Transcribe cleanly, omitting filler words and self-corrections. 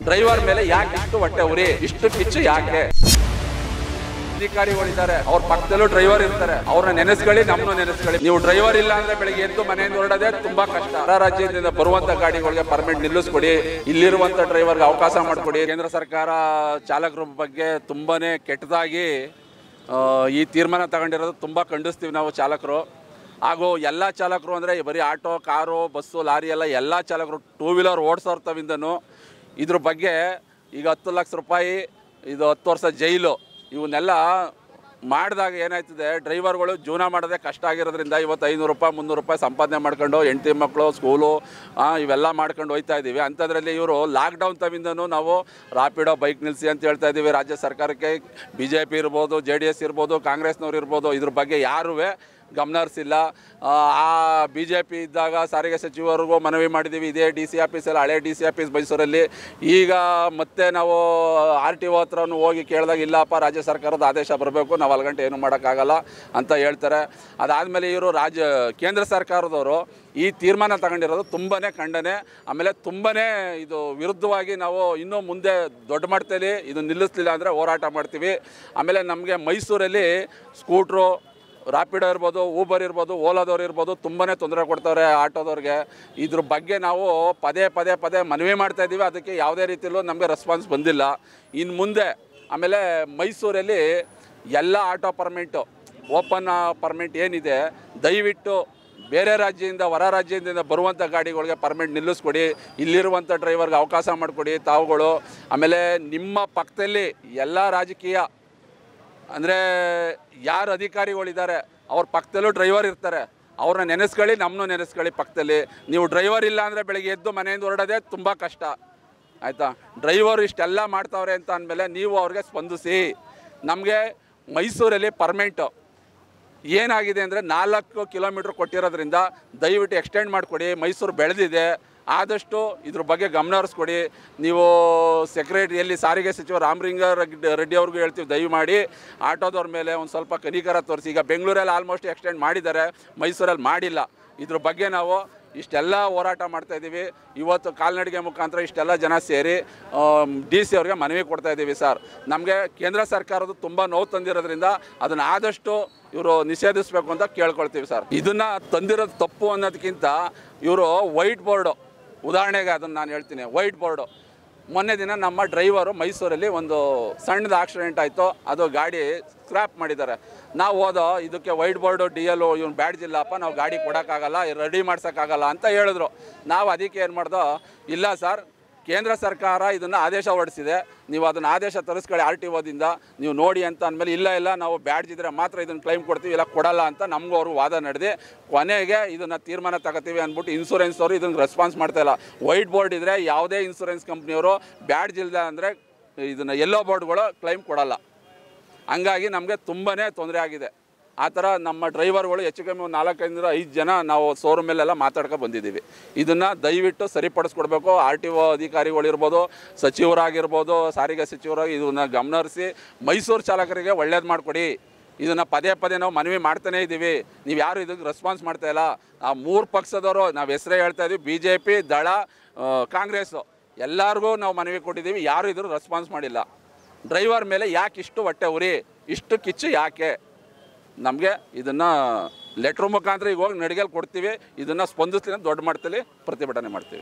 Driver ಮೇಲೆ ಯಾಕೆ ಇಷ್ಟು ಹೊಟ್ಟೆ ಉರಿ, ಇಷ್ಟು ಕಿಚ್ಚು ಯಾಕೆ? ಅಧಿಕಾರಿಗಳಿದ್ದಾರೆ, ಅವ್ರ ಪಕ್ಕದಲ್ಲೂ ಡ್ರೈವರ್ ಇರ್ತಾರೆ, ಅವ್ರನ್ನ ನೆನೆಸ್ಕೊಳ್ಳಿ, ನಮ್ಮನ್ನು ನೆನೆಸ್ಕೊಳ್ಳಿ. ನೀವು ಡ್ರೈವರ್ ಇಲ್ಲ ಅಂದ್ರೆ ಬೆಳಿಗ್ಗೆ ಎದ್ದು ಮನೆಯಿಂದ ಹೊರಡೋದೇ ತುಂಬಾ ಕಷ್ಟ. ಹೊರ ರಾಜ್ಯದಿಂದ ಬರುವಂತ ಗಾಡಿಗಳಿಗೆ ಪರ್ಮಿಟ್ ನಿಲ್ಲಿಸ್ಕೊಡಿ, ಇಲ್ಲಿರುವಂತ ಡ್ರೈವರ್ಗೆ ಅವಕಾಶ ಮಾಡಿಕೊಡಿ. ಕೇಂದ್ರ ಸರ್ಕಾರ ಚಾಲಕರ ಬಗ್ಗೆ ತುಂಬಾನೇ ಕೆಟ್ಟದಾಗಿ ಈ ತೀರ್ಮಾನ ತಗೊಂಡಿರೋದು ತುಂಬಾ ಖಂಡಿಸ್ತೀವಿ ನಾವು ಚಾಲಕರು. ಹಾಗೂ ಎಲ್ಲ ಚಾಲಕರು ಅಂದರೆ ಬರೀ ಆಟೋ, ಕಾರು, ಬಸ್ಸು, ಲಾರಿ ಎಲ್ಲ ಚಾಲಕರು, ಟೂ ವೀಲರ್ ಓಡಿಸೋರ್ತವಿಂದನೂ ಇದ್ರ ಬಗ್ಗೆ ಈಗ 10 ಲಕ್ಷ ರೂಪಾಯಿ, ಇದು 10 ವರ್ಷ ಜೈಲು, ಇವನ್ನೆಲ್ಲ ಮಾಡಿದಾಗ ಏನಾಯ್ತದೆ, ಡ್ರೈವರ್ಗಳು ಜೀವನ ಮಾಡೋದೇ ಕಷ್ಟ ಆಗಿರೋದ್ರಿಂದ ಇವತ್ತು 500 ರೂಪಾಯಿ 300 ರೂಪಾಯಿ ಸಂಪಾದನೆ ಮಾಡ್ಕೊಂಡು ಹೆಂಡತಿ ಮಕ್ಕಳು ಸ್ಕೂಲು ಇವೆಲ್ಲ ಮಾಡ್ಕೊಂಡು ಹೋಗ್ತಾ ಇದ್ದೀವಿ. ಅಂಥದ್ರಲ್ಲಿ ಇವರು ಲಾಕ್ಡೌನ್ ತವಿಂದನೂ ನಾವು ರಾಪಿಡೋ ಬೈಕ್ ನಿಲ್ಲಿಸಿ ಅಂತ ಹೇಳ್ತಾ ಇದ್ದೀವಿ. ರಾಜ್ಯ ಸರ್ಕಾರಕ್ಕೆ BJP ಇರ್ಬೋದು, JDS ಇರ್ಬೋದು, ಕಾಂಗ್ರೆಸ್ನವ್ರು ಇರ್ಬೋದು, ಇದ್ರ ಬಗ್ಗೆ ಯಾರೂ ಗಮನ ಹರಿಸಿಲ್ಲ. BJP ಇದ್ದಾಗ ಸಾರಿಗೆ ಸಚಿವರಿಗೂ ಮನವಿ ಮಾಡಿದ್ದೀವಿ, ಇದೇ DC ಆಫೀಸಲ್ಲಿ, ಹಳೆ DC ಆಫೀಸ್ ಮೈಸೂರಲ್ಲಿ. ಈಗ ಮತ್ತೆ ನಾವು RTO ಹತ್ರನೂ ಹೋಗಿ ಕೇಳಿದಾಗ ಇಲ್ಲಪ್ಪ, ರಾಜ್ಯ ಸರ್ಕಾರದ ಆದೇಶ ಬರಬೇಕು, ನಾವು ಅಲ್ಲಿ ಗಂಟೆ ಏನು ಮಾಡೋಕ್ಕಾಗಲ್ಲ ಅಂತ ಹೇಳ್ತಾರೆ. ಅದಾದಮೇಲೆ ಇವರು ಕೇಂದ್ರ ಸರ್ಕಾರದವರು ಈ ತೀರ್ಮಾನ ತಗೊಂಡಿರೋದು ತುಂಬಾ ಖಂಡನೆ. ಆಮೇಲೆ ತುಂಬಾ ಇದು ವಿರುದ್ಧವಾಗಿ ನಾವು ಇನ್ನೂ ಮುಂದೆ ದೊಡ್ಡ ಮಟ್ಟದಲ್ಲಿ ಇದು ನಿಲ್ಲಿಸಲಿಲ್ಲ ಅಂದರೆ ಹೋರಾಟ ಮಾಡ್ತೀವಿ. ಆಮೇಲೆ ನಮಗೆ ಮೈಸೂರಲ್ಲಿ ಸ್ಕೂಟ್ರು, ರಾಪಿಡೋ ಇರ್ಬೋದು, ಊಬರ್ ಇರ್ಬೋದು, ಓಲಾದವ್ರು ಇರ್ಬೋದು, ತುಂಬಾ ತೊಂದರೆ ಕೊಡ್ತಾರೆ ಆಟೋದವ್ರಿಗೆ. ಇದ್ರ ಬಗ್ಗೆ ನಾವು ಪದೇ ಮನವಿ ಮಾಡ್ತಾಯಿದ್ದೀವಿ. ಅದಕ್ಕೆ ಯಾವುದೇ ರೀತಿಯಲ್ಲೂ ನಮಗೆ ರೆಸ್ಪಾನ್ಸ್ ಬಂದಿಲ್ಲ. ಇನ್ನು ಮುಂದೆ ಆಮೇಲೆ ಮೈಸೂರಲ್ಲಿ ಎಲ್ಲ ಆಟೋ ಪರ್ಮಿಟು, ಓಪನ್ ಪರ್ಮಿಟ್ ಏನಿದೆ, ದಯವಿಟ್ಟು ಬೇರೆ ರಾಜ್ಯದಿಂದ, ಹೊರ ರಾಜ್ಯದಿಂದ ಬರುವಂಥ ಗಾಡಿಗಳಿಗೆ ಪರ್ಮಿಟ್ ನಿಲ್ಲಿಸ್ಕೊಡಿ, ಇಲ್ಲಿರುವಂಥ ಡ್ರೈವರ್ಗೆ ಅವಕಾಶ ಮಾಡಿಕೊಡಿ ತಾವುಗಳು. ಆಮೇಲೆ ನಿಮ್ಮ ಪಕ್ಕದಲ್ಲಿ ಎಲ್ಲ ರಾಜಕೀಯ ಅಂದರೆ ಯಾರು ಅಧಿಕಾರಿಗಳಿದ್ದಾರೆ ಅವ್ರ ಪಕ್ಕದಲ್ಲೂ ಡ್ರೈವರ್ ಇರ್ತಾರೆ, ಅವ್ರನ್ನ ನೆನೆಸ್ಕೊಳ್ಳಿ, ನಮ್ಮನ್ನು ನೆನೆಸ್ಕೊಳ್ಳಿ ಪಕ್ಕದಲ್ಲಿ. ನೀವು ಡ್ರೈವರ್ ಇಲ್ಲ ಅಂದರೆ ಬೆಳಿಗ್ಗೆ ಎದ್ದು ಮನೆಯಿಂದ ಹೊರಡೋದೇ ತುಂಬ ಕಷ್ಟ, ಆಯಿತಾ? ಡ್ರೈವರು ಇಷ್ಟೆಲ್ಲ ಮಾಡ್ತಾವ್ರೆ ಅಂತ ಅಂದಮೇಲೆ ನೀವು ಅವ್ರಿಗೆ ಸ್ಪಂದಿಸಿ. ನಮಗೆ ಮೈಸೂರಲ್ಲಿ ಪರ್ಮಿಟು ಏನಾಗಿದೆ ಅಂದರೆ 4 ಕಿಲೋಮೀಟ್ರ್ ಕೊಟ್ಟಿರೋದ್ರಿಂದ ದಯವಿಟ್ಟು ಎಕ್ಸ್ಟೆಂಡ್ ಮಾಡಿಕೊಡಿ. ಮೈಸೂರು ಬೆಳೆದಿದೆ, ಆದಷ್ಟು ಇದ್ರ ಬಗ್ಗೆ ಗಮನ ಹರಿಸ್ಕೊಡಿ. ನೀವು ಸೆಕ್ರೆಟರಿಯಲ್ಲಿ ಸಾರಿಗೆ ಸಚಿವ ರಾಮಲಿಂಗಾರೆಡ್ಡಿ ಅವ್ರಿಗೂ ಹೇಳ್ತೀವಿ, ದಯಮಾಡಿ ಆಟೋದವ್ರ ಮೇಲೆ ಒಂದು ಸ್ವಲ್ಪ ಕನಿಕರ ತೋರಿಸಿ. ಈಗ ಬೆಂಗಳೂರಲ್ಲಿ ಆಲ್ಮೋಸ್ಟ್ ಎಕ್ಸ್ಟೆಂಡ್ ಮಾಡಿದ್ದಾರೆ, ಮೈಸೂರಲ್ಲಿ ಮಾಡಿಲ್ಲ. ಇದ್ರ ಬಗ್ಗೆ ನಾವು ಇಷ್ಟೆಲ್ಲ ಹೋರಾಟ ಮಾಡ್ತಾಯಿದ್ದೀವಿ. ಇವತ್ತು ಕಾಲ್ನಡಿಗೆ ಮುಖಾಂತರ ಇಷ್ಟೆಲ್ಲ ಜನ ಸೇರಿ DC ಅವ್ರಿಗೆ ಮನವಿ ಕೊಡ್ತಾಯಿದ್ದೀವಿ. ಸರ್, ನಮಗೆ ಕೇಂದ್ರ ಸರ್ಕಾರದ್ದು ತುಂಬ ನೋವು ತಂದಿರೋದ್ರಿಂದ ಅದನ್ನು ಆದಷ್ಟು ಇವರು ನಿಷೇಧಿಸಬೇಕು ಅಂತ ಕೇಳ್ಕೊಳ್ತೀವಿ. ಸರ್, ಇದನ್ನು ತಂದಿರೋದು ತಪ್ಪು ಅನ್ನೋದಕ್ಕಿಂತ ಇವರು ವೈಟ್ ಬೋರ್ಡು, ಉದಾಹರಣೆಗೆ ಅದನ್ನು ನಾನು ಹೇಳ್ತೀನಿ. ವೈಟ್ ಬೋರ್ಡು ಮೊನ್ನೆ ದಿನ ನಮ್ಮ ಡ್ರೈವರು ಮೈಸೂರಲ್ಲಿ ಒಂದು ಸಣ್ಣದು ಆಕ್ಸಿಡೆಂಟ್ ಆಯಿತು, ಅದು ಗಾಡಿ ಸ್ಕ್ರ್ಯಾಪ್ ಮಾಡಿದ್ದಾರೆ. ನಾವು ಹೋದೋ ಇದಕ್ಕೆ ವೈಟ್ ಬೋರ್ಡು DL ಇವ್ನು ಬ್ಯಾಡ್ಜ್ ಇಲ್ಲಪ್ಪ, ನಾವು ಗಾಡಿ ಕೊಡೋಕ್ಕಾಗಲ್ಲ, ರೆಡಿ ಮಾಡ್ಸೋಕ್ಕಾಗಲ್ಲ ಅಂತ ಹೇಳಿದ್ರು. ನಾವು ಅದಕ್ಕೆ ಏನು ಮಾಡ್ದೋ, ಇಲ್ಲ ಸರ್, ಕೇಂದ್ರ ಸರ್ಕಾರ ಇದನ್ನು ಆದೇಶ ಹೊರಡಿಸಿದೆ, ನೀವು ಅದನ್ನು ಆದೇಶ ತರಿಸ್ಕೊಳ್ಳಿ RTOದಿಂದ, ನೀವು ನೋಡಿ ಅಂತ ಅಂದಮೇಲೆ ಇಲ್ಲ ನಾವು ಬ್ಯಾಡ್ಜ್ ಇದ್ದರೆ ಮಾತ್ರ ಇದನ್ನು ಕ್ಲೈಮ್ ಕೊಡ್ತೀವಿ, ಇಲ್ಲ ಕೊಡಲ್ಲ ಅಂತ ನಮಗೂ ಅವರು ವಾದ ನಡೆದು ಕೊನೆಗೆ ಇದನ್ನು ತೀರ್ಮಾನ ತಗೋತೀವಿ ಅಂದ್ಬಿಟ್ಟು ಇನ್ಸೂರೆನ್ಸ್ ಅವರು ಇದನ್ನು ರೆಸ್ಪಾನ್ಸ್ ಮಾಡ್ತಾಯಿಲ್ಲ. ವೈಟ್ ಬೋರ್ಡ್ ಇದ್ದರೆ ಯಾವುದೇ ಇನ್ಸೂರೆನ್ಸ್ ಕಂಪ್ನಿಯವರು ಬ್ಯಾಡ್ಜ್ ಇಲ್ಲದೆ ಅಂದರೆ ಇದನ್ನು ಯೆಲ್ಲೋ ಬೋರ್ಡ್ಗಳು ಕ್ಲೈಮ್ ಕೊಡಲ್ಲ. ಹಂಗಾಗಿ ನಮಗೆ ತುಂಬಾ ತೊಂದರೆ ಆಗಿದೆ. ಆ ಥರ ನಮ್ಮ ಡ್ರೈವರ್ಗಳು ಹೆಚ್ಚು ಕಮ್ಮಿ 4 ಇಂದ 5 ಜನ ನಾವು ಶೋರೂಮ್ ಮೇಲೆಲ್ಲ ಮಾತಾಡ್ಕೊಂಡು ಬಂದಿದ್ದೀವಿ. ಇದನ್ನು ದಯವಿಟ್ಟು ಸರಿಪಡಿಸ್ಕೊಡ್ಬೇಕು. RTO ಅಧಿಕಾರಿಗಳಿರ್ಬೋದು, ಸಚಿವರಾಗಿರ್ಬೋದು, ಸಾರಿಗೆ ಸಚಿವರಾಗಿ ಇದನ್ನು ಗಮನ ಹರಿಸಿ ಮೈಸೂರು ಚಾಲಕರಿಗೆ ಒಳ್ಳೇದು ಮಾಡಿಕೊಡಿ. ಇದನ್ನು ಪದೇ ನಾವು ಮನವಿ ಮಾಡ್ತಾನೇ ಇದ್ದೀವಿ. ನೀವು ಯಾರು ಇದಕ್ಕೆ ರೆಸ್ಪಾನ್ಸ್ ಮಾಡ್ತಾಯಿಲ್ಲ. ಆ 3 ಪಕ್ಷದವರು ನಾವು ಹೆಸರೇ ಹೇಳ್ತಾ ಇದ್ದೀವಿ, BJP, ದಳ, ಕಾಂಗ್ರೆಸ್ಸು, ಎಲ್ಲರಿಗೂ ನಾವು ಮನವಿ ಕೊಟ್ಟಿದ್ದೀವಿ. ಯಾರು ಇದ್ರ ರೆಸ್ಪಾನ್ಸ್ ಮಾಡಿಲ್ಲ. ಡ್ರೈವರ್ ಮೇಲೆ ಯಾಕೆ ಇಷ್ಟು ಹೊಟ್ಟೆ ಉರಿ, ಇಷ್ಟು ಕಿಚ್ಚು ಯಾಕೆ? ನಮಗೆ ಇದನ್ನು ಲೆಟ್ರ್ ಮುಖಾಂತರ ಈಗ ಹೋಗಿ ನಡಿಗೆಲ್ಲಿ ಕೊಡ್ತೀವಿ. ಇದನ್ನು ಸ್ಪಂದಿಸ್ಲಿಲ್ಲ, ದೊಡ್ಡ ಮಟ್ಟದಲ್ಲಿ ಪ್ರತಿಭಟನೆ ಮಾಡ್ತೀವಿ.